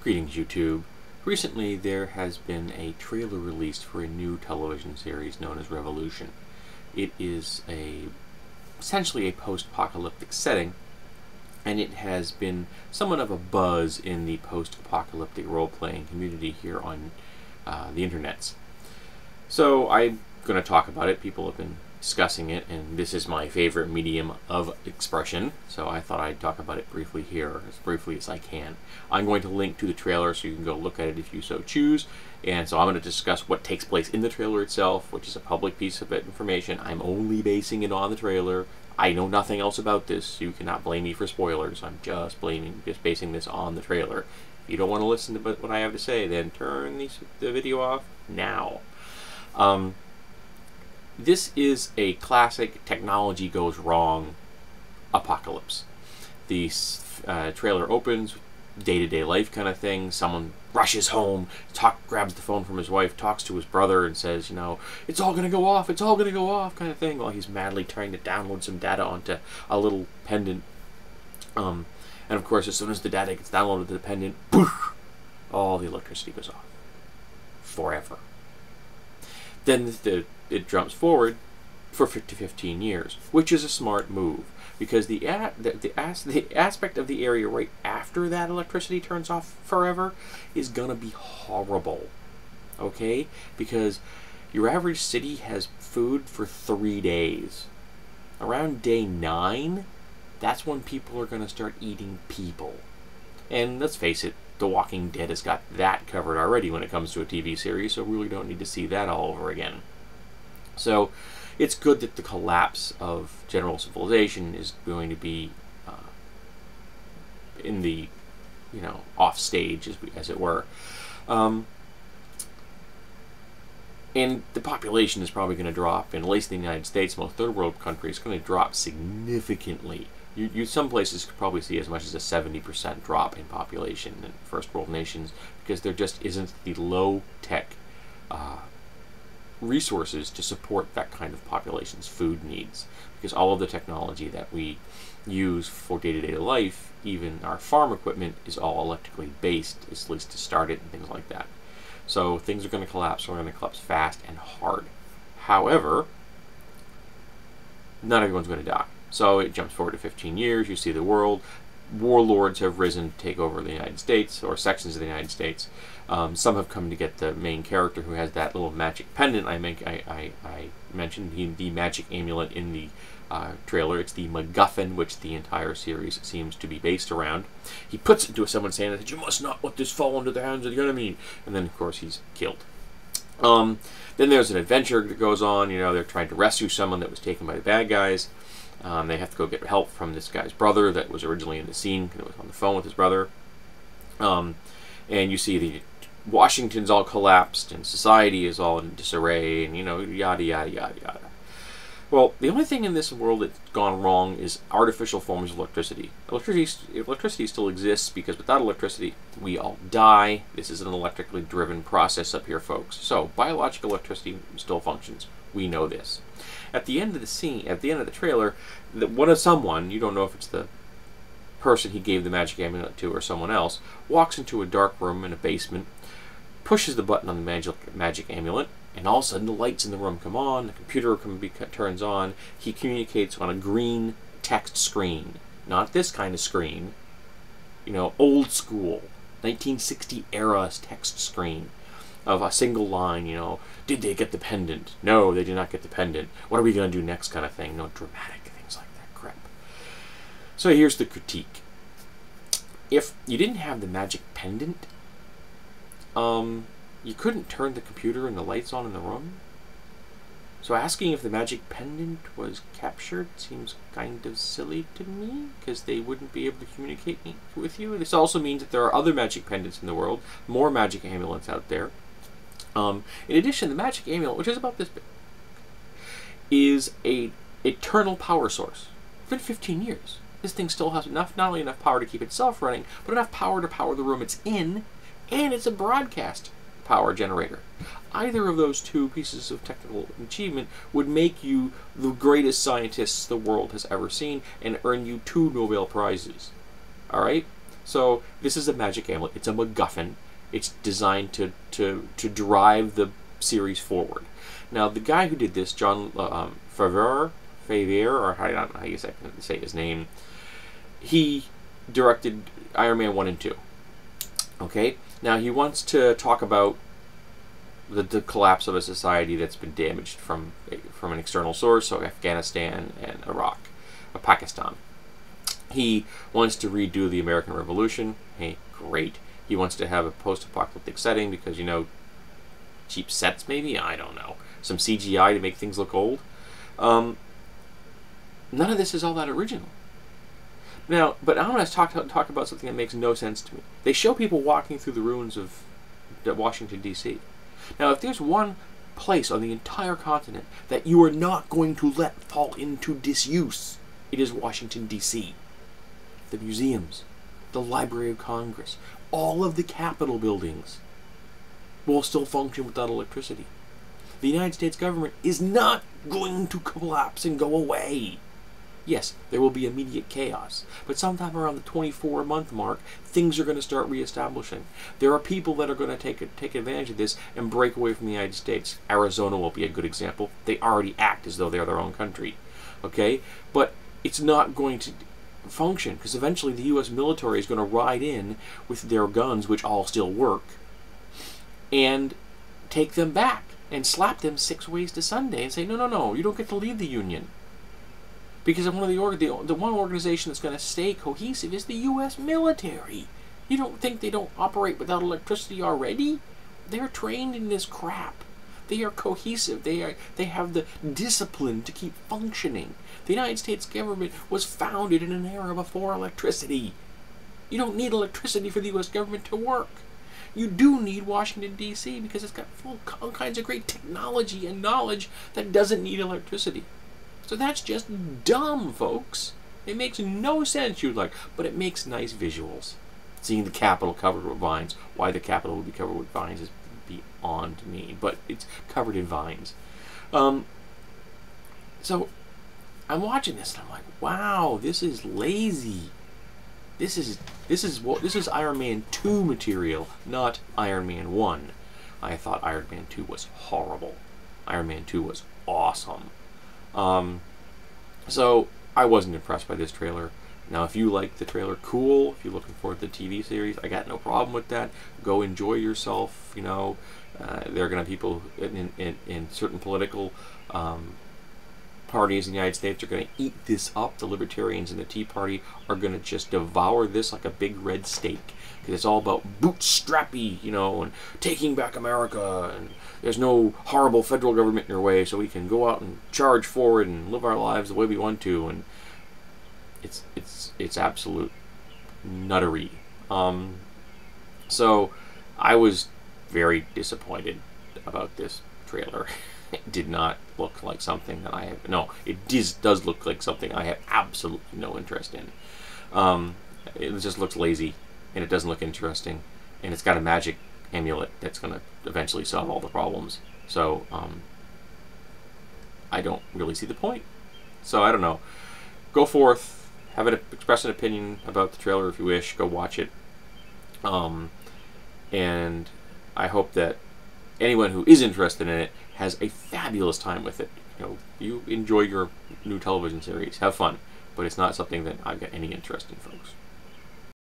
Greetings, YouTube. Recently, there has been a trailer released for a new television series known as Revolution. It is essentially a post-apocalyptic setting, and it has been somewhat of a buzz in the post-apocalyptic role-playing community here on the internets. So I'm going to talk about it. People have been discussing it, and this is my favorite medium of expression, so I thought I'd talk about it briefly here, as briefly as I can. I'm going to link to the trailer so you can go look at it if you so choose, and so I'm going to discuss what takes place in the trailer itself, which is a public piece of information. I'm only basing it on the trailer. I know nothing else about this. You cannot blame me for spoilers. I'm just basing this on the trailer. If you don't want to listen to what I have to say, then turn the video off now. This is a classic technology goes wrong apocalypse. The trailer opens, day-to-day life kind of thing. Someone rushes home, grabs the phone from his wife, talks to his brother and says, you know, it's all going to go off, it's all going to go off kind of thing, while he's madly trying to download some data onto a little pendant. And of course, as soon as the data gets downloaded to the pendant, poof, all the electricity goes off. Forever. Then it jumps forward for 15 years, which is a smart move, because the aspect of the area right after that electricity turns off forever is gonna be horrible. Okay, because your average city has food for 3 days. Around day 9, that's when people are gonna start eating people. And let's face it, The Walking Dead has got that covered already when it comes to a TV series, so we really don't need to see that all over again. So it's good that the collapse of general civilization is going to be in the, off stage, as it were. And the population is probably going to drop, and at least in the United States, most third world countries, going to drop significantly. Some places could probably see as much as a 70% drop in population in first world nations, because there just isn't the low-tech resources to support that kind of population's food needs. Because all of the technology that we use for day-to-day life, even our farm equipment, is all electrically based, at least to start it and things like that. So things are going to collapse, and they're going to collapse fast and hard. However, not everyone's going to die. So it jumps forward to 15 years, you see the world. Warlords have risen to take over the United States, or sections of the United States. Some have come to get the main character who has that little magic pendant I mentioned, the magic amulet in the trailer. It's the MacGuffin, which the entire series seems to be based around. He puts it into someone's hand and says, "You must not let this fall into the hands of the enemy." And then, of course, he's killed. Then there's an adventure that goes on. They're trying to rescue someone that was taken by the bad guys. They have to go get help from this guy's brother that was originally in the scene, because it was on the phone with his brother. And you see the Washington's all collapsed, and society is all in disarray, and yada, yada, yada, yada. Well, the only thing in this world that's gone wrong is artificial forms of electricity. Electricity still exists, because without electricity, we all die. This is an electrically driven process up here, folks. So, biological electricity still functions. We know this. At the end of the scene, at the end of the trailer, someone, you don't know if it's the person he gave the magic amulet to or someone else, walks into a dark room in a basement, pushes the button on the magic amulet, and all of a sudden the lights in the room come on, the computer turns on, he communicates on a green text screen. Not this kind of screen, old school, 1960 era text screen. Of a single line, did they get the pendant? No, they did not get the pendant. What are we going to do next kind of thing? No dramatic things like that crap. So here's the critique. If you didn't have the magic pendant, you couldn't turn the computer and the lights on in the room. So asking if the magic pendant was captured seems kind of silly to me, because they wouldn't be able to communicate with you. This also means that there are other magic pendants in the world, more magic amulets out there. In addition, the magic amulet, which is about this big, is an eternal power source. It's been 15 years. This thing still has not only enough power to keep itself running, but enough power to power the room it's in, and it's a broadcast power generator. Either of those two pieces of technical achievement would make you the greatest scientists the world has ever seen and earn you 2 Nobel Prizes. Alright? So this is a magic amulet. It's a MacGuffin. It's designed to drive the series forward. Now, the guy who did this, John Favreau, or I don't know how you say his name, he directed Iron Man 1 and 2. Okay? Now, he wants to talk about the collapse of a society that's been damaged from an external source, so Afghanistan and Iraq, or Pakistan. He wants to redo the American Revolution. Hey, great. He wants to have a post-apocalyptic setting because, you know, cheap sets maybe? I don't know. Some CGI to make things look old. None of this is all that original. Now, but I'm going to talk about something that makes no sense to me. They show people walking through the ruins of Washington, D.C. Now, if there's one place on the entire continent that you are not going to let fall into disuse, it is Washington, D.C. The museums, the Library of Congress, all of the Capitol buildings will still function without electricity. The United States government is not going to collapse and go away. Yes, there will be immediate chaos, but sometime around the 24-month mark, things are going to start reestablishing. There are people that are going to take advantage of this and break away from the United States. Arizona will be a good example. They already act as though they're their own country. Okay? But it's not going to function, because eventually the U.S. military is going to ride in with their guns, which all still work, and take them back and slap them 6 ways to Sunday and say, no, no, no, you don't get to leave the Union. Because the one organization that's going to stay cohesive is the U.S. military. You don't think they don't operate without electricity already? They're trained in this crap. They are cohesive. They have the discipline to keep functioning. The United States government was founded in an era before electricity. You don't need electricity for the U.S. government to work. You do need Washington, D.C. because it's got all kinds of great technology and knowledge that doesn't need electricity. So that's just dumb, folks. It makes no sense, you'd like, but it makes nice visuals. Seeing the Capitol covered with vines, why the Capitol would be covered with vines is beyond me, but it's covered in vines. So I'm watching this and I'm like, wow, this is lazy. This is Iron Man 2 material, not Iron Man 1. I thought Iron Man 2 was horrible. Iron Man 2 was awesome. So I wasn't impressed by this trailer. Now, if you like the trailer, cool. If you're looking forward to the TV series, I got no problem with that. Go enjoy yourself. You know, there are going to be people in certain political parties in the United States are going to eat this up. The Libertarians and the Tea Party are going to just devour this like a big red steak. Because it's all about bootstrappy, you know, and taking back America, and there's no horrible federal government in your way, so we can go out and charge forward and live our lives the way we want to, and it's absolute nuttery. So I was very disappointed about this trailer. It did not look like something that I have. No, it does look like something I have absolutely no interest in. It just looks lazy, and it doesn't look interesting, and it's got a magic amulet that's going to eventually solve all the problems. So I don't really see the point. So I don't know. Go forth, express an opinion about the trailer if you wish. Go watch it. And I hope that anyone who is interested in it has a fabulous time with it. You know, you enjoy your new television series, have fun, but it's not something that I've got any interest in, folks.